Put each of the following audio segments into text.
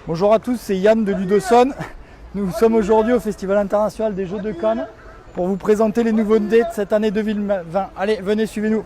Bonjour à tous, c'est Yann de Ludoson. Nous sommes aujourd'hui au Festival international des Jeux de Cannes pour vous présenter les nouveautés de cette année 2020. Allez, venez, suivez-nous.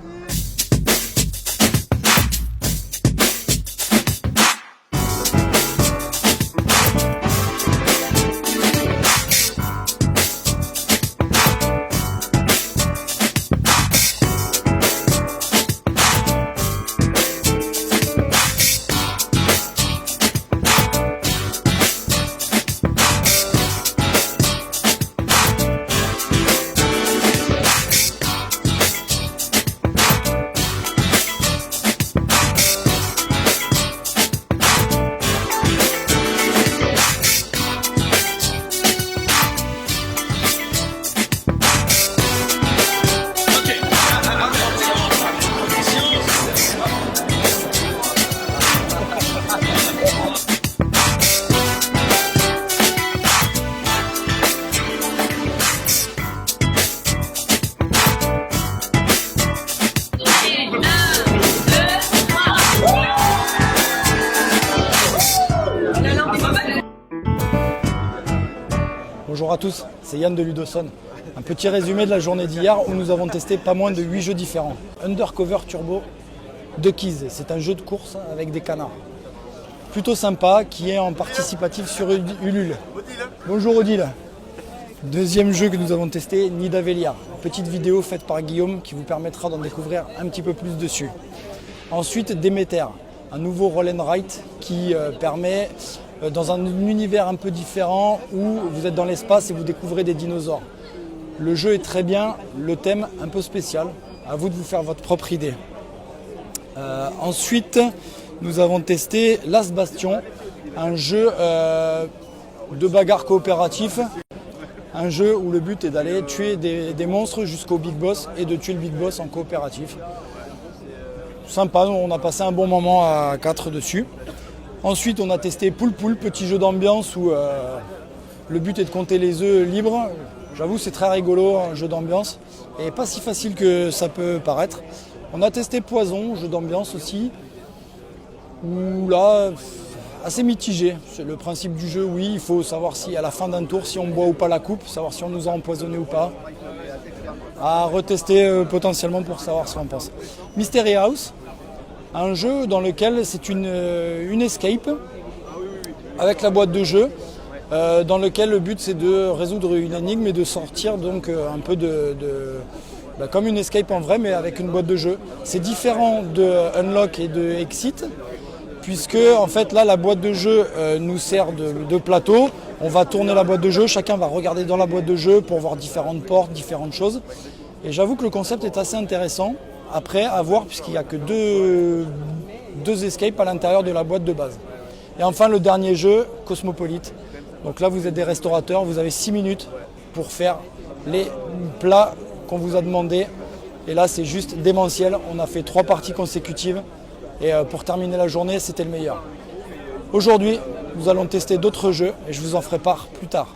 Bonjour à tous, c'est Yann de Ludoson. Un petit résumé de la journée d'hier où nous avons testé pas moins de 8 jeux différents. Undercover Turbo Duckies, c'est un jeu de course avec des canards. Plutôt sympa, qui est en participatif sur Ulule. Bonjour Odile. Deuxième jeu que nous avons testé, Nidavellir. Petite vidéo faite par Guillaume qui vous permettra d'en découvrir un petit peu plus dessus. Ensuite, Demeter, un nouveau roll and write qui permet, dans un univers un peu différent, où vous êtes dans l'espace et vous découvrez des dinosaures. Le jeu est très bien, le thème un peu spécial. À vous de vous faire votre propre idée. Ensuite, nous avons testé Last Bastion, un jeu de bagarre coopératif. Un jeu où le but est d'aller tuer des monstres jusqu'au Big Boss et de tuer le Big Boss en coopératif. Sympa, on a passé un bon moment à 4 dessus. Ensuite, on a testé Poul Poul, petit jeu d'ambiance où le but est de compter les œufs libres. J'avoue, c'est très rigolo, un jeu d'ambiance, et pas si facile que ça peut paraître. On a testé Poison, jeu d'ambiance aussi, où là, assez mitigé. C'est le principe du jeu, oui, il faut savoir si à la fin d'un tour, si on boit ou pas la coupe, savoir si on nous a empoisonné ou pas. À retester potentiellement pour savoir ce qu'on pense. Mystery House, un jeu dans lequel c'est une escape avec la boîte de jeu, dans lequel le but c'est de résoudre une énigme et de sortir donc un peu comme une escape en vrai mais avec une boîte de jeu. C'est différent de Unlock et de Exit puisque en fait là la boîte de jeu nous sert de plateau. On va tourner la boîte de jeu, chacun va regarder dans la boîte de jeu pour voir différentes portes, différentes choses. Et j'avoue que le concept est assez intéressant. Après, à voir, puisqu'il n'y a que deux escapes à l'intérieur de la boîte de base. Et enfin, le dernier jeu, Cosmopolite. Donc là, vous êtes des restaurateurs, vous avez 6 minutes pour faire les plats qu'on vous a demandé. Et là, c'est juste démentiel. On a fait 3 parties consécutives. Et pour terminer la journée, c'était le meilleur. Aujourd'hui, nous allons tester d'autres jeux et je vous en ferai part plus tard.